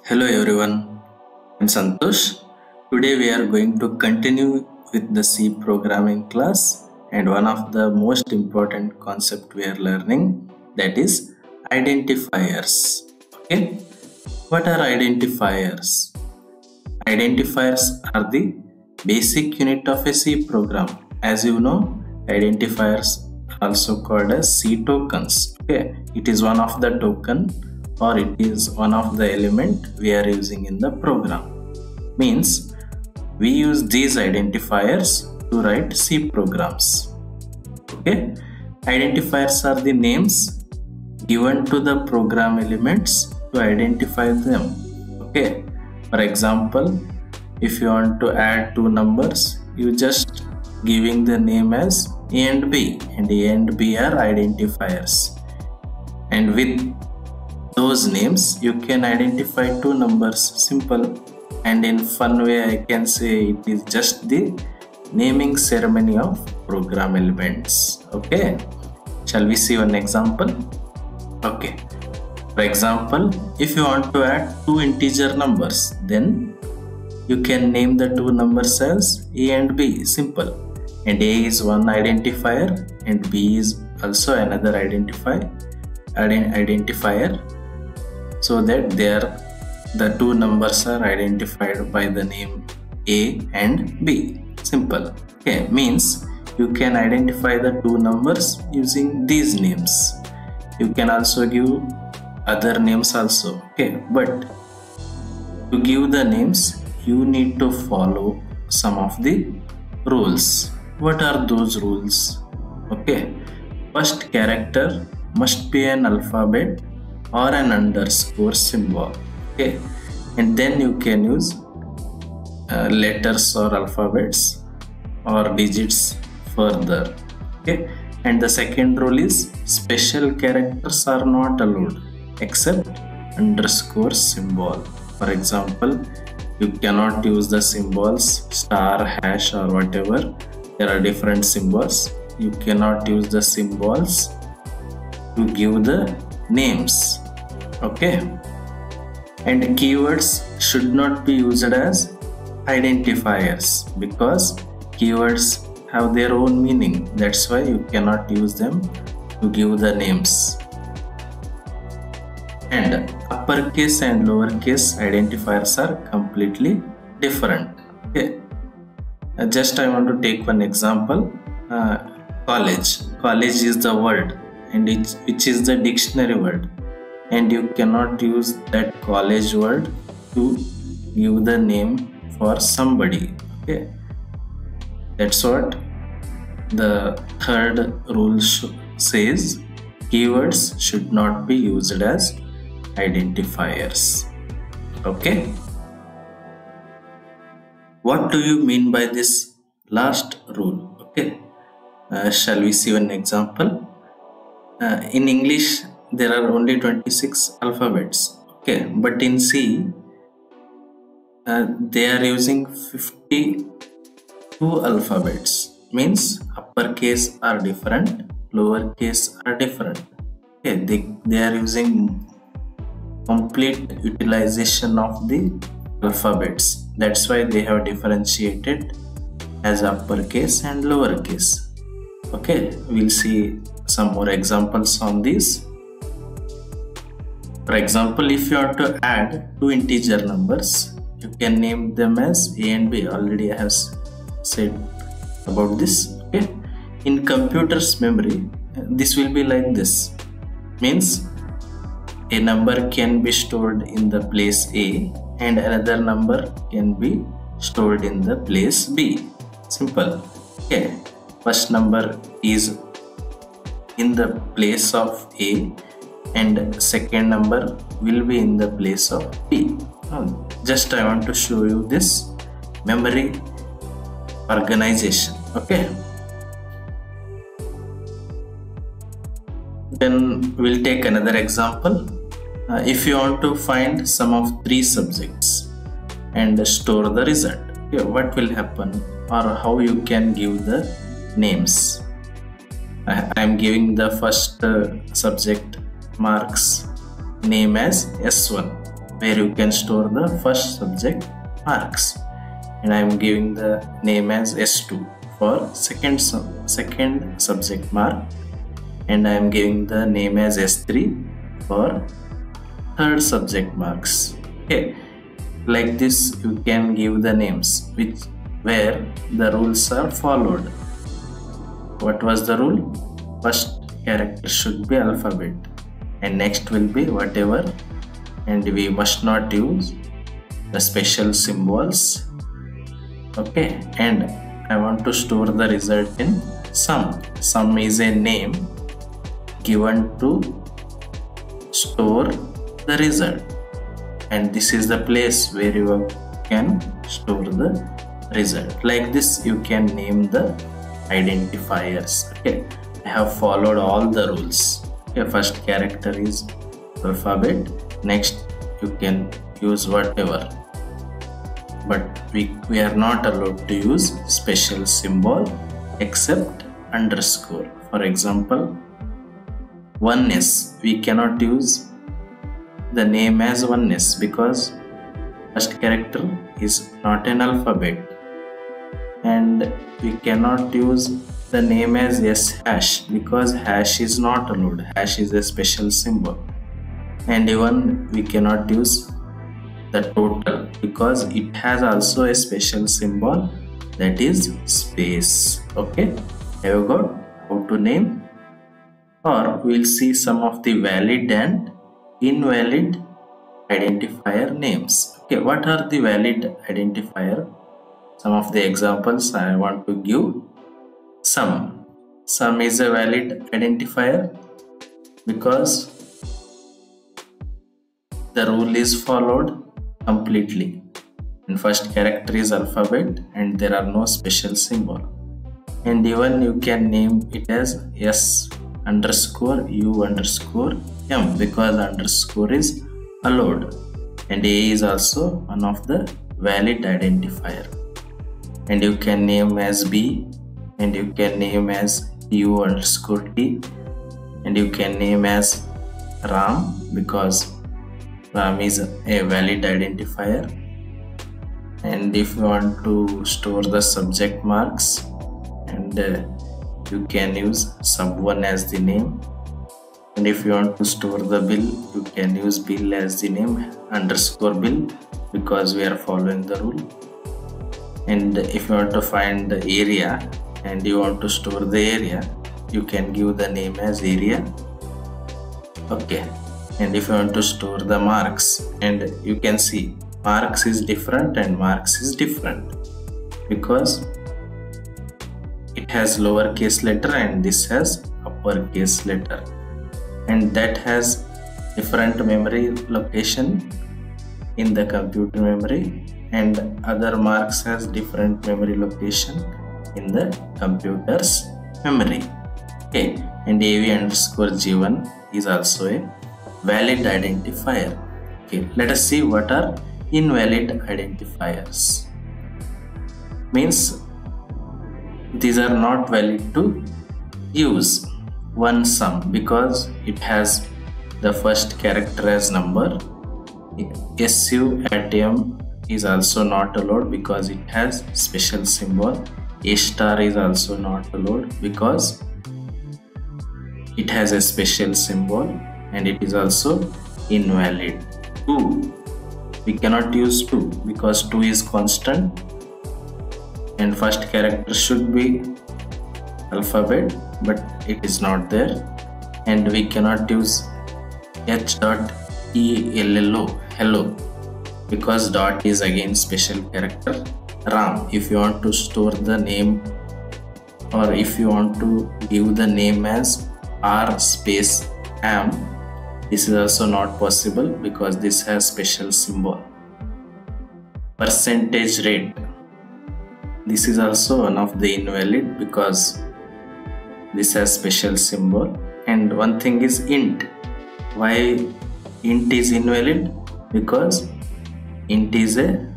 Hello everyone, I'm Santosh. Today we are going to continue with the C programming class, and one of the most important concept we are learning, that is identifiers. Okay, what are identifiers? Identifiers are the basic unit of a C program. As you know, identifiers are also called as C tokens. Okay, it is one of the token, or it is one of the element we are using in the program. Means we use these identifiers to write C programs. Okay, identifiers are the names given to the program elements to identify them. Okay, for example, if you want to add two numbers, you just giving the name as A and B, and A and B are identifiers, and with those names you can identify two numbers. Simple. And in fun way I can say it is just the naming ceremony of program elements. Okay, shall we see one example? Okay, for example, if you want to add two integer numbers, then you can name the two numbers as A and B. Simple. And A is one identifier and B is also another identifier, so that the two numbers are identified by the name A and B. Simple. Okay, means you can identify the two numbers using these names. You can also give other names also. Okay, but to give the names you need to follow some of the rules. What are those rules? Okay, first character must be an alphabet or an underscore symbol. Okay, and then you can use letters or alphabets or digits further. Okay, and the second rule is special characters are not allowed except underscore symbol. For example, you cannot use the symbols star, hash, or whatever. There are different symbols. You cannot use the symbols to give the names. Okay, and keywords should not be used as identifiers because keywords have their own meaning. That's why you cannot use them to give the names. And uppercase and lowercase identifiers are completely different. Okay, just I want to take one example. College is the word, and which is the dictionary word, and you cannot use that college word to give the name for somebody. Okay, that's what the third rule says. Keywords should not be used as identifiers. Okay, what do you mean by this last rule? Okay, shall we see one example? In English there are only 26 alphabets. Okay, but in C they are using 52 alphabets. Means uppercase are different, lowercase are different. Okay, they are using complete utilization of the alphabets. That's why they have differentiated as uppercase and lowercase. Okay, we'll see some more examples on this. For example, if you want to add two integer numbers, you can name them as A and B. Already I have said about this. Okay, in computer's memory this will be like this. Means a number can be stored in the place A and another number can be stored in the place B. Simple. Okay, first number is in the place of A and second number will be in the place of B. Just I want to show you this memory organization. Okay, then we'll take another example. If you want to find sum of three subjects and store the result, okay, what will happen, or how you can give the names? I am giving the first subject marks name as S1. where you can store the first subject marks, and I am giving the name as S2 for second subject mark, and I am giving the name as S3 for third subject marks. Okay, like this you can give the names where the rules are followed. What was the rule? First character should be alphabet and next will be whatever, and we must not use the special symbols. Okay, and I want to store the result in sum. Sum is a name given to store the result, and this is the place where you can store the result. Like this you can name the identifiers. Okay, I have followed all the rules. Okay, first character is alphabet, next you can use whatever, but we are not allowed to use special symbol except underscore. For example, 1s, we cannot use the name as 1s because first character is not an alphabet, and we cannot use the name as s hash because hash is not allowed. Hash is a special symbol, and even we cannot use the total because it has also a special symbol, that is space. Okay, have you got how to name? Or we'll see some of the valid and invalid identifier names. Okay, what are the valid identifier? Some of the examples I want to give. Sum. Sum is a valid identifier because the rule is followed completely, and first character is alphabet and there are no special symbol, and even you can name it as s underscore u underscore m because underscore is allowed, and a is also one of the valid identifier, and you can name as b, and you can name as u underscore t, and you can name as ram because ram is a valid identifier. And if you want to store the subject marks, and you can use sub1 as the name, and if you want to store the bill, you can use bill as the name underscore bill because we are following the rule. And if you want to find the area and you want to store the area, you can give the name as area. Okay, and if you want to store the marks, and you can see marks is different and marks is different because it has lowercase letter and this has uppercase letter, and that has different memory location in the computer memory, and other marks has different memory location in the computer's memory. Okay, and av underscore g1 is also a valid identifier. Okay, let us see what are invalid identifiers. Means these are not valid to use. One sum because it has the first character as number. su at m is also not allowed because it has special symbol. A star is also not allowed because it has a special symbol, and it is also invalid. 2, we cannot use 2 because 2 is constant and first character should be alphabet, but it is not there, and we cannot use h.ello hello because dot is again special character. Ram, if you want to store the name, or if you want to give the name as r space am, this is also not possible because this has special symbol. Percentage rate, this is also one of the invalid because this has special symbol. And one thing is int. Why int is invalid? Because int is a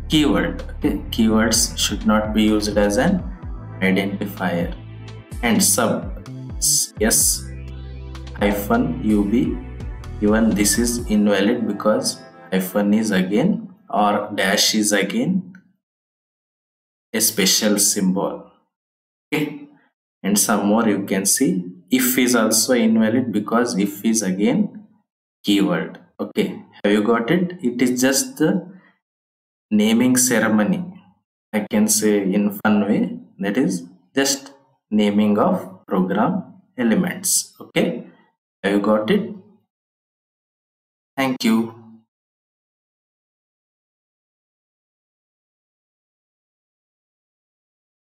keyword. Okay, keywords should not be used as an identifier. And sub, s hyphen ub, even this is invalid because hyphen is again, or dash is again a special symbol. Okay, and some more you can see. If is also invalid because if is again keyword. Okay, have you got it? It is just the naming ceremony, I can say in fun way, that is just naming of program elements. Okay, have you got it? Thank you.